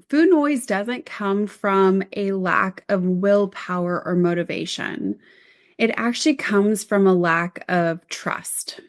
Food noise doesn't come from a lack of willpower or motivation. It actually comes from a lack of trust.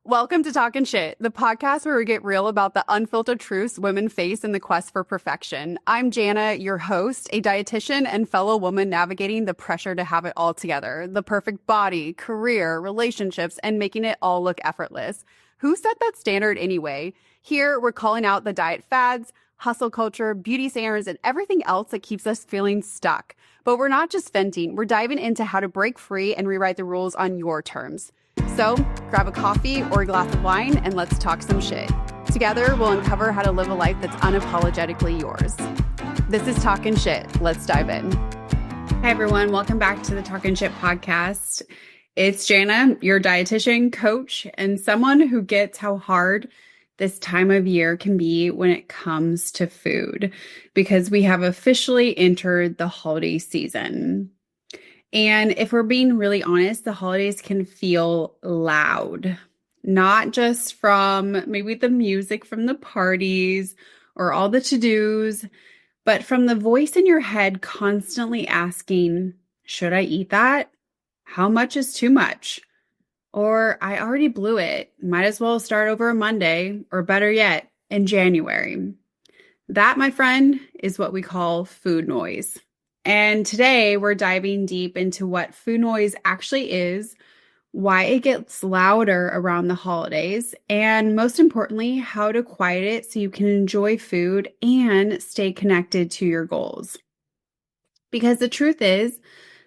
Welcome to Talkin Sh, the podcast where we get real about the unfiltered truths women face in the quest for perfection. I'm Jana, your host, a dietitian and fellow woman navigating the pressure to have it all together, the perfect body, career, relationships, and making it all look effortless. Who set that standard anyway? Here, we're calling out the diet fads, hustle culture, beauty standards, and everything else that keeps us feeling stuck. But we're not just venting, we're diving into how to break free and rewrite the rules on your terms. So grab a coffee or a glass of wine and let's talk some shit. Together, we'll uncover how to live a life that's unapologetically yours. This is Talkin Sh. Let's dive in. Hi, everyone. Welcome back to the Talkin Sh podcast. It's Jana, your dietitian, coach, and someone who gets how hard this time of year can be when it comes to food, because we have officially entered the holiday season. And if we're being really honest, the holidays can feel loud, not just from maybe the music from the parties or all the to-dos, but from the voice in your head constantly asking, should I eat that? How much is too much? Or I already blew it. Might as well start over on Monday, or better yet, in January. That, my friend, is what we call food noise. And today we're diving deep into what food noise actually is, why it gets louder around the holidays, and most importantly, how to quiet it so you can enjoy food and stay connected to your goals. Because the truth is,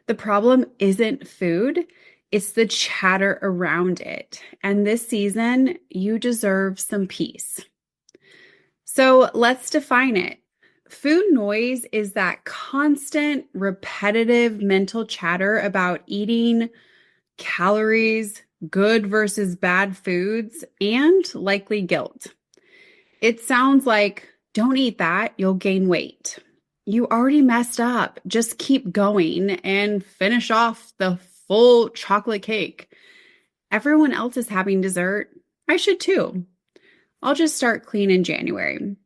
the problem isn't food, it's the chatter around it. And this season, you deserve some peace. So let's define it. Food noise is that constant, repetitive mental chatter about eating, calories, good versus bad foods, and likely guilt. It sounds like, don't eat that, you'll gain weight. You already messed up. Just keep going and finish off the full chocolate cake. Everyone else is having dessert. I should too. I'll just start clean in January.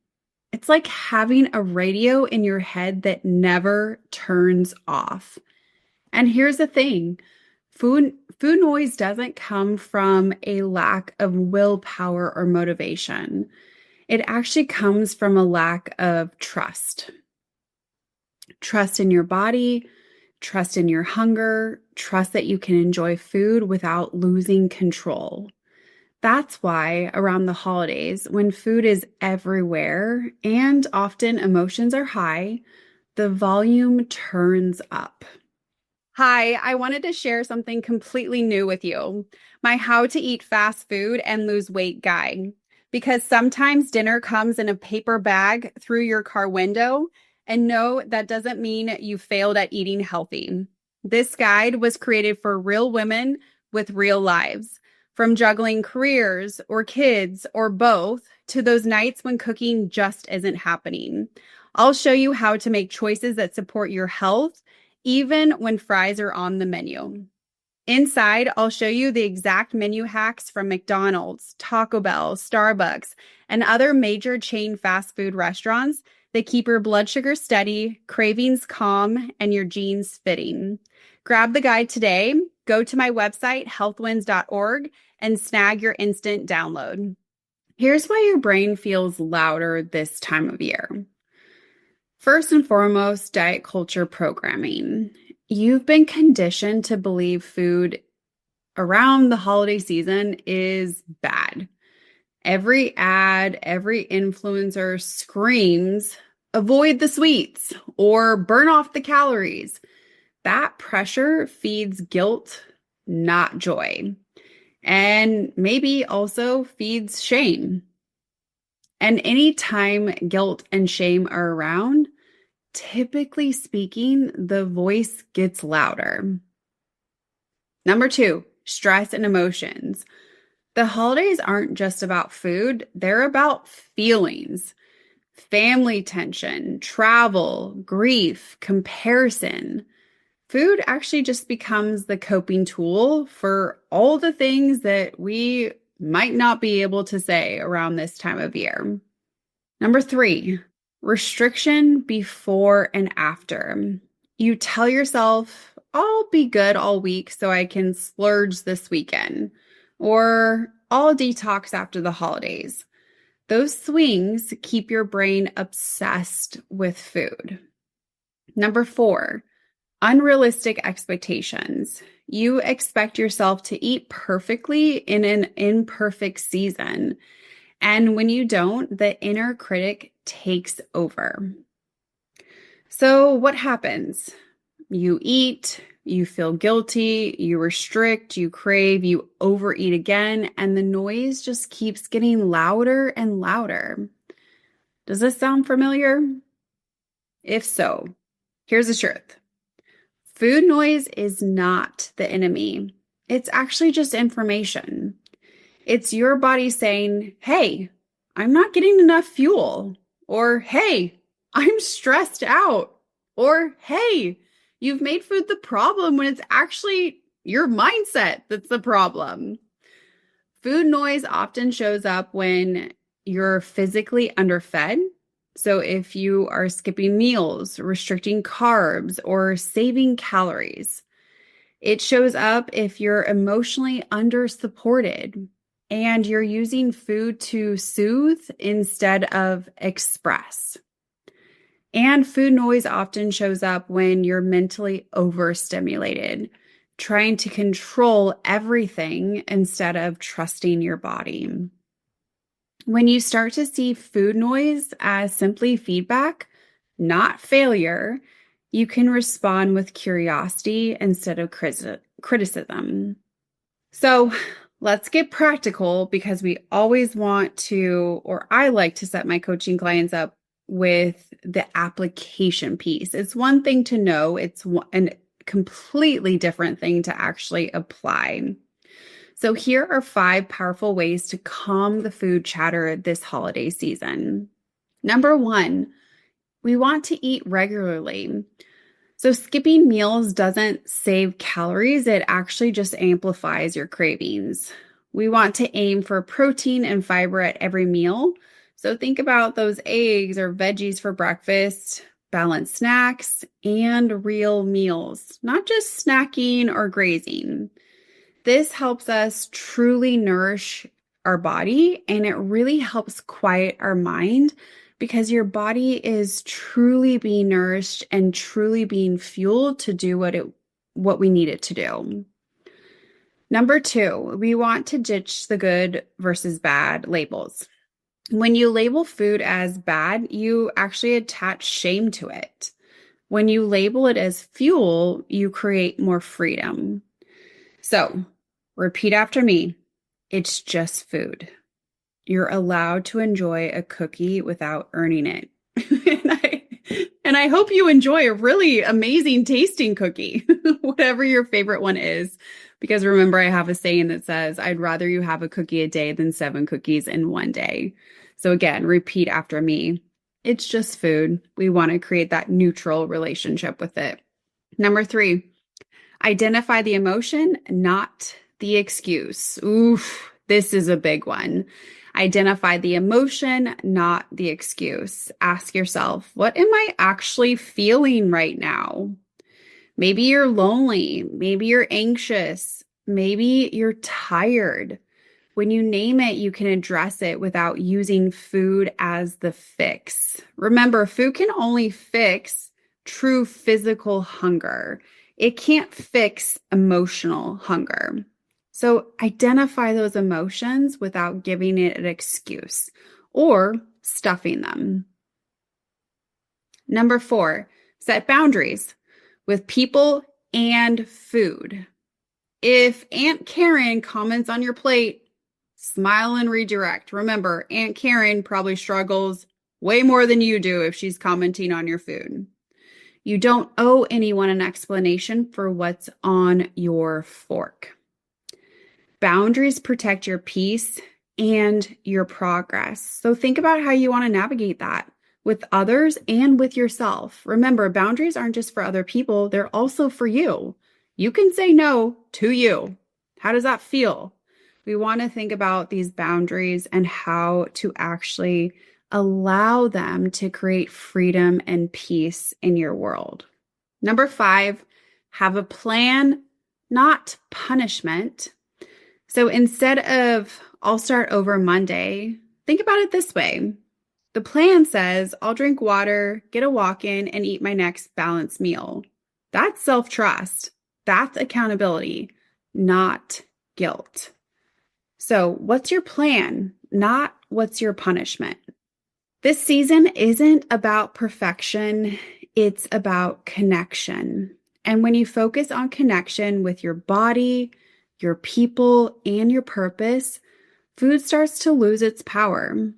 It's like having a radio in your head that never turns off. And here's the thing. Food noise doesn't come from a lack of willpower or motivation. It actually comes from a lack of trust. Trust in your body, trust in your hunger, trust that you can enjoy food without losing control. That's why around the holidays, when food is everywhere and often emotions are high, the volume turns up. Hi, I wanted to share something completely new with you. My how to eat fast food and lose weight guide. Because sometimes dinner comes in a paper bag through your car window, and no, that doesn't mean you failed at eating healthy. This guide was created for real women with real lives. From juggling careers or kids or both to those nights when cooking just isn't happening. I'll show you how to make choices that support your health, even when fries are on the menu. Inside, I'll show you the exact menu hacks from McDonald's, Taco Bell, Starbucks, and other major chain fast food restaurants that keep your blood sugar steady, cravings calm, and your jeans fitting. Grab the guide today, go to my website, healthwins.org, and snag your instant download. Here's why your brain feels louder this time of year. First and foremost, diet culture programming. You've been conditioned to believe food around the holiday season is bad. Every ad, every influencer screams, avoid the sweets or burn off the calories. That pressure feeds guilt, not joy. And maybe also feeds shame. And anytime guilt and shame are around, typically speaking, the voice gets louder. Number 2, stress and emotions. The holidays aren't just about food, they're about feelings. Family tension, travel, grief, comparison. Food actually just becomes the coping tool for all the things that we might not be able to say around this time of year. Number 3, Restriction before and after. You tell yourself, I'll be good all week so I can splurge this weekend, or I'll detox after the holidays. Those swings keep your brain obsessed with food. Number 4, unrealistic expectations. You expect yourself to eat perfectly in an imperfect season. And when you don't, the inner critic takes over. So, what happens? You eat, you feel guilty, you restrict, you crave, you overeat again, and the noise just keeps getting louder and louder. Does this sound familiar? If so, here's the truth. Food noise is not the enemy. It's actually just information. It's your body saying, hey, I'm not getting enough fuel. Or, hey, I'm stressed out. Or, hey, you've made food the problem when it's actually your mindset that's the problem. Food noise often shows up when you're physically underfed. So if you are skipping meals, restricting carbs, or saving calories. It shows up if you're emotionally undersupported and you're using food to soothe instead of express. And food noise often shows up when you're mentally overstimulated, trying to control everything instead of trusting your body. When you start to see food noise as simply feedback, not failure, you can respond with curiosity instead of criticism. So let's get practical because we always want to, or I like to set my coaching clients up with the application piece. It's one thing to know, it's a completely different thing to actually apply. So here are 5 powerful ways to calm the food chatter this holiday season. Number 1, we want to eat regularly. So skipping meals doesn't save calories, it actually just amplifies your cravings. We want to aim for protein and fiber at every meal. So think about those eggs or veggies for breakfast, balanced snacks, and real meals, not just snacking or grazing. This helps us truly nourish our body, and it really helps quiet our mind because your body is truly being nourished and truly being fueled to do what we need it to do. Number 2, we want to ditch the good versus bad labels. When you label food as bad, you actually attach shame to it. When you label it as fuel, you create more freedom. So, repeat after me. It's just food. You're allowed to enjoy a cookie without earning it. and I hope you enjoy a really amazing tasting cookie, whatever your favorite one is. Because remember, I have a saying that says, I'd rather you have a cookie a day than 7 cookies in one day. So again, repeat after me. It's just food. We want to create that neutral relationship with it. Number 3, identify the emotion, not the excuse. Oof, this is a big one. Identify the emotion, not the excuse. Ask yourself, what am I actually feeling right now? Maybe you're lonely. Maybe you're anxious. Maybe you're tired. When you name it, you can address it without using food as the fix. Remember, food can only fix true physical hunger. It can't fix emotional hunger. So identify those emotions without giving it an excuse or stuffing them. Number 4, set boundaries with people and food. If Aunt Karen comments on your plate, smile and redirect. Remember, Aunt Karen probably struggles way more than you do if she's commenting on your food. You don't owe anyone an explanation for what's on your fork. Boundaries protect your peace and your progress. So think about how you want to navigate that with others and with yourself. Remember, boundaries aren't just for other people, they're also for you. You can say no to you. How does that feel? We want to think about these boundaries and how to actually Allow them to create freedom and peace in your world. Number 5, have a plan, not punishment. So instead of I'll start over Monday, think about it this way. The plan says I'll drink water, get a walk in, and eat my next balanced meal. That's self-trust. That's accountability, not guilt. So what's your plan? Not what's your punishment. This season isn't about perfection. It's about connection. And when you focus on connection with your body, your people, and your purpose, food starts to lose its power.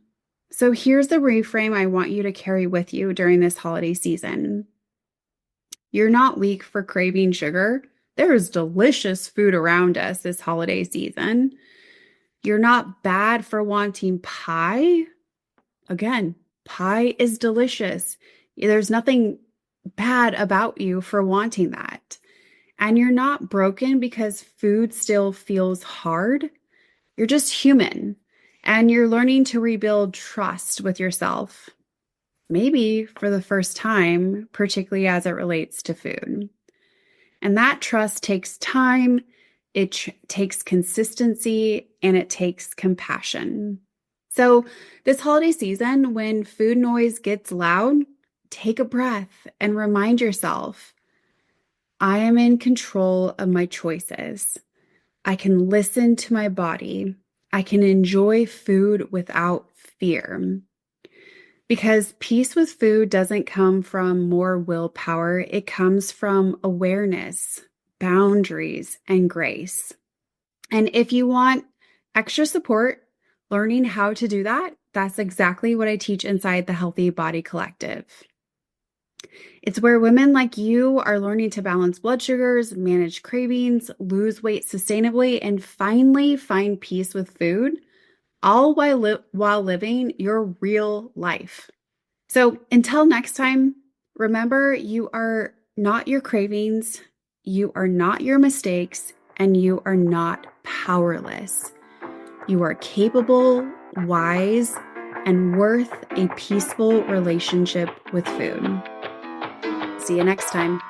So here's the reframe I want you to carry with you during this holiday season. You're not weak for craving sugar. There is delicious food around us this holiday season. You're not bad for wanting pie. Again, pie is delicious. There's nothing bad about you for wanting that. And you're not broken because food still feels hard. You're just human. And you're learning to rebuild trust with yourself. Maybe for the first time, particularly as it relates to food. And that trust takes time, it takes consistency, and it takes compassion. So this holiday season, when food noise gets loud, take a breath and remind yourself, I am in control of my choices. I can listen to my body. I can enjoy food without fear. Because peace with food doesn't come from more willpower. It comes from awareness, boundaries, and grace. And if you want extra support learning how to do that, that's exactly what I teach inside the Healthy Body Collective. It's where women like you are learning to balance blood sugars, manage cravings, lose weight sustainably, and finally find peace with food, all while living your real life. So until next time, remember, you are not your cravings, you are not your mistakes, and you are not powerless. You are capable, wise, and worth a peaceful relationship with food. See you next time.